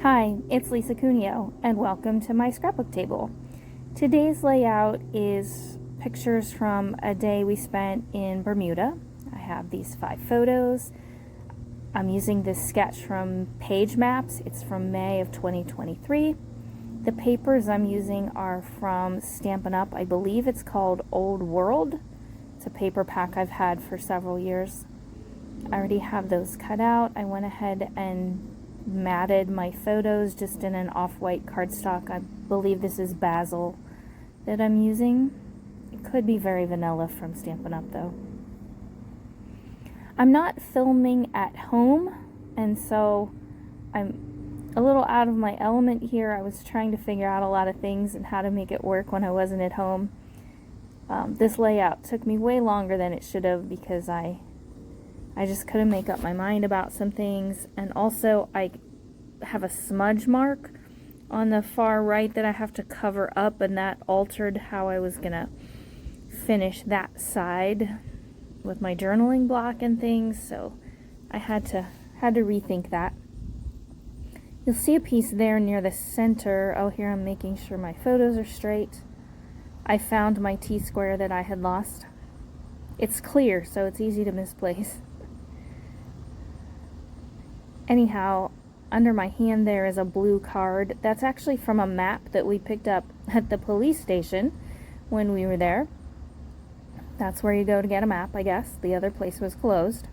Hi, it's Lisa Cuneo, and welcome to my scrapbook table. Today's layout is pictures from a day we spent in Bermuda. I have these 5 photos. I'm using this sketch from Page Maps. It's from May of 2023. The papers I'm using are from Stampin' Up. I believe it's called Old World. It's a paper pack I've had for several years. I already have those cut out. I went ahead and matted my photos just in an off-white cardstock. I believe this is Basil that I'm using. It could be very vanilla from Stampin' Up though. I'm not filming at home, and so I'm a little out of my element here. I was trying to figure out a lot of things and how to make it work when I wasn't at home. This layout took me way longer than it should have because I just couldn't make up my mind about some things, and also I have a smudge mark on the far right that I have to cover up, and that altered how I was gonna finish that side with my journaling block and things, so I had to rethink that. You'll see a piece there near the center. Oh, here I'm making sure my photos are straight. I found my T-square that I had lost. It's clear, so it's easy to misplace. Anyhow, under my hand there is a blue card. That's actually from a map that we picked up at the police station when we were there. That's where you go to get a map, I guess. The other place was closed.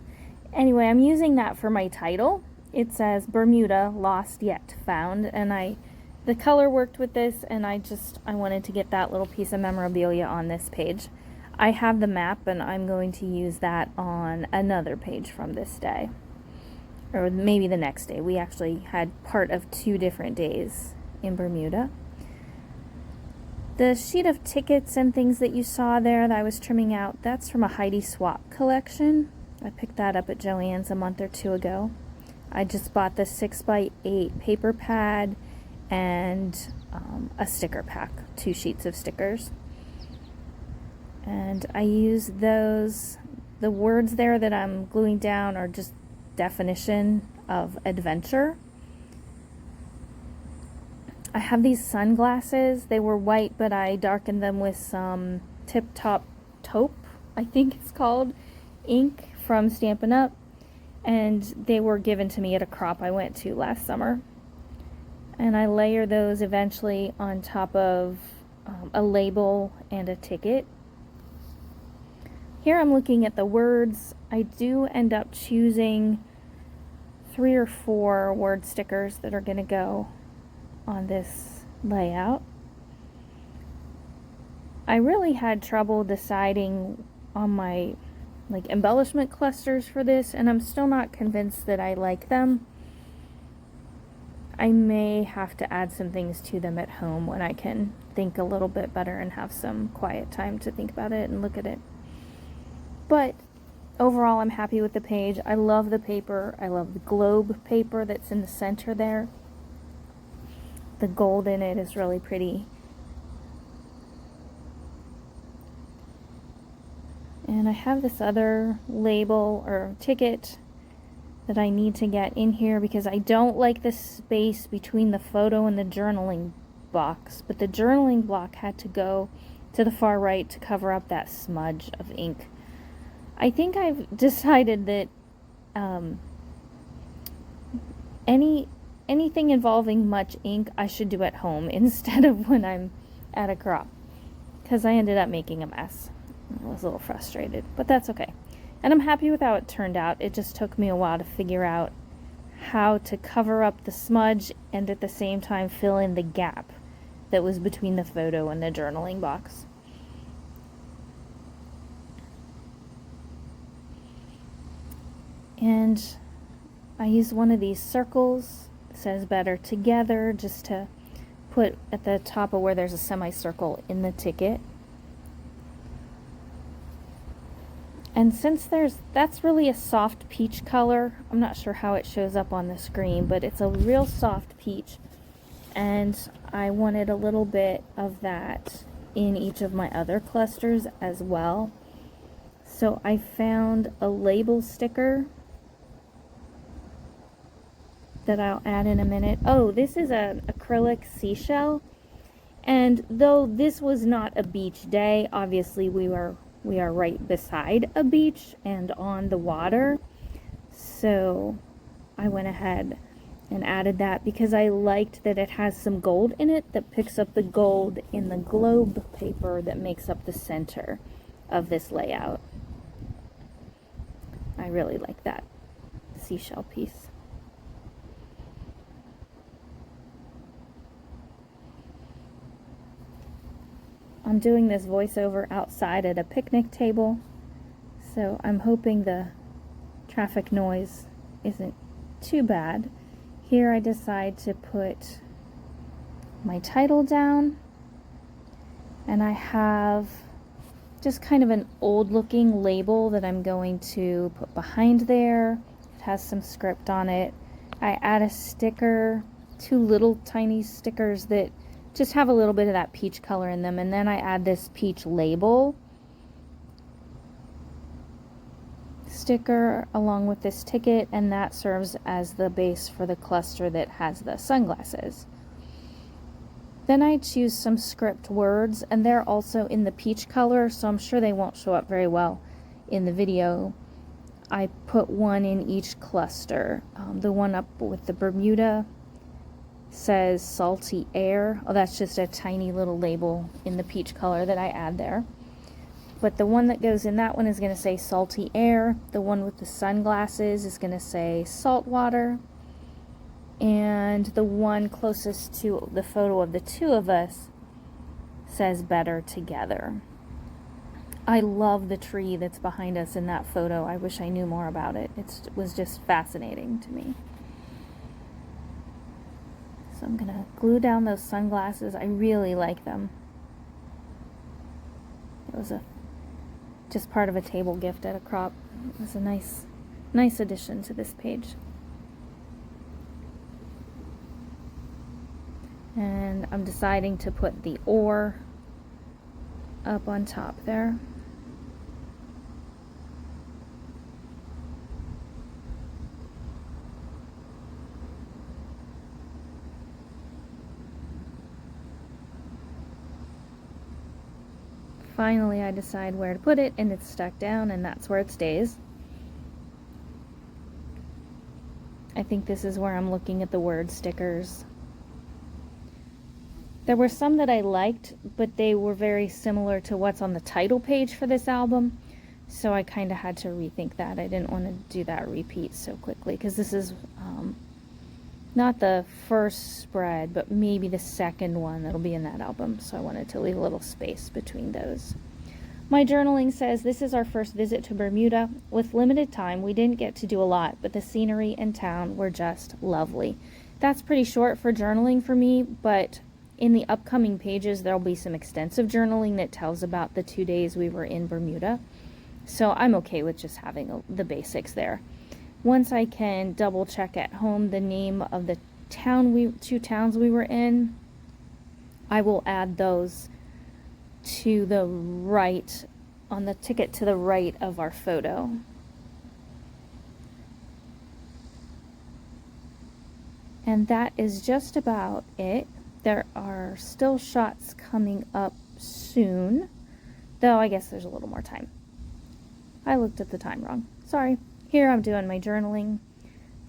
Anyway, I'm using that for my title. It says Bermuda, Lost Yet Found, and the color worked with this, and I wanted to get that little piece of memorabilia on this page. I have the map, and I'm going to use that on another page from this day. Or maybe the next day. We actually had part of 2 different days in Bermuda. The sheet of tickets and things that you saw there that I was trimming out, that's from a Heidi Swap collection. I picked that up at Joann's a month or 2 ago. I just bought the 6x8 paper pad and a sticker pack, 2 sheets of stickers. And I use those, the words there that I'm gluing down are just definition of adventure. I have these sunglasses. They were white, but I darkened them with some Tip Top Taupe, I think it's called, ink from Stampin' Up, and they were given to me at a crop I went to last summer. And I layer those eventually on top of a label and a ticket. Here I'm looking at the words. I do end up choosing 3 or 4 word stickers that are going to go on this layout. I really had trouble deciding on my embellishment clusters for this, and I'm still not convinced that I like them. I may have to add some things to them at home when I can think a little bit better and have some quiet time to think about it and look at it. But overall, I'm happy with the page. I love the paper. I love the globe paper that's in the center there. The gold in it is really pretty. And I have this other label or ticket that I need to get in here because I don't like the space between the photo and the journaling box. But the journaling block had to go to the far right to cover up that smudge of ink. I think I've decided that anything involving much ink I should do at home instead of when I'm at a crop, because I ended up making a mess. I was a little frustrated, but that's okay. And I'm happy with how it turned out. It just took me a while to figure out how to cover up the smudge and at the same time fill in the gap that was between the photo and the journaling box. And I used one of these circles, it says better together, just to put at the top of where there's a semicircle in the ticket. And since that's really a soft peach color, I'm not sure how it shows up on the screen, but it's a real soft peach. And I wanted a little bit of that in each of my other clusters as well. So I found a label sticker that I'll add in a minute. Oh, this is an acrylic seashell. And though this was not a beach day, obviously we are right beside a beach and on the water. So I went ahead and added that because I liked that it has some gold in it that picks up the gold in the globe paper that makes up the center of this layout. I really like that seashell piece. I'm doing this voiceover outside at a picnic table, so I'm hoping the traffic noise isn't too bad. Here I decide to put my title down, and I have just kind of an old looking label that I'm going to put behind there. It has some script on it. I add a sticker, 2 little tiny stickers that just have a little bit of that peach color in them, and then I add this peach label sticker along with this ticket, and that serves as the base for the cluster that has the sunglasses. Then I choose some script words, and they're also in the peach color, so I'm sure they won't show up very well in the video. I put one in each cluster. The one up with the Bermuda says salty air. Oh, that's just a tiny little label in the peach color that I add there. But the one that goes in that one is going to say salty air. The one with the sunglasses is going to say salt water. And the one closest to the photo of the 2 of us says better together. I love the tree that's behind us in that photo. I wish I knew more about it. It was just fascinating to me. So I'm going to glue down those sunglasses. I really like them. It was just part of a table gift at a crop. It was a nice addition to this page. And I'm deciding to put the or up on top there. Finally, I decide where to put it, and it's stuck down, and that's where it stays. I think this is where I'm looking at the word stickers. There were some that I liked, but they were very similar to what's on the title page for this album, so I kind of had to rethink that. I didn't want to do that repeat so quickly, because this is not the first spread, but maybe the second one that'll be in that album, so I wanted to leave a little space between those. My journaling says, this is our first visit to Bermuda. With limited time, we didn't get to do a lot, but the scenery and town were just lovely. That's pretty short for journaling for me, but in the upcoming pages, there'll be some extensive journaling that tells about the 2 days we were in Bermuda. So I'm okay with just having the basics there. Once I can double check at home the name of the 2 towns we were in, I will add those to the right, on the ticket to the right of our photo. And that is just about it. There are still shots coming up soon, though I guess there's a little more time. I looked at the time wrong. Sorry. Here I'm doing my journaling.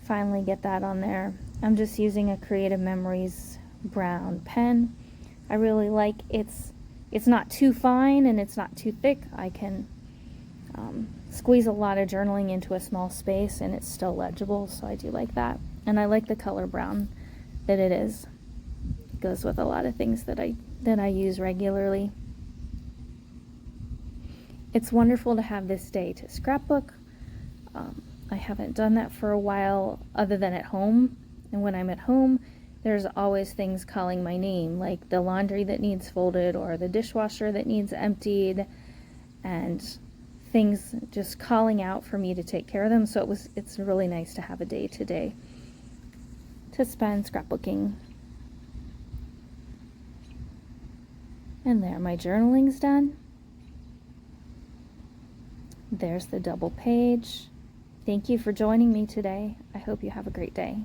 Finally get that on there. I'm just using a Creative Memories brown pen. I really like it's not too fine and it's not too thick. I can squeeze a lot of journaling into a small space and it's still legible, so I do like that. And I like the color brown that it is. It goes with a lot of things that I use regularly. It's wonderful to have this day to scrapbook. I haven't done that for a while other than at home, and when I'm at home there's always things calling my name, like the laundry that needs folded or the dishwasher that needs emptied, and things just calling out for me to take care of them. So it's really nice to have a day today to spend scrapbooking. And there, my journaling's done. There's the double page. Thank you for joining me today. I hope you have a great day.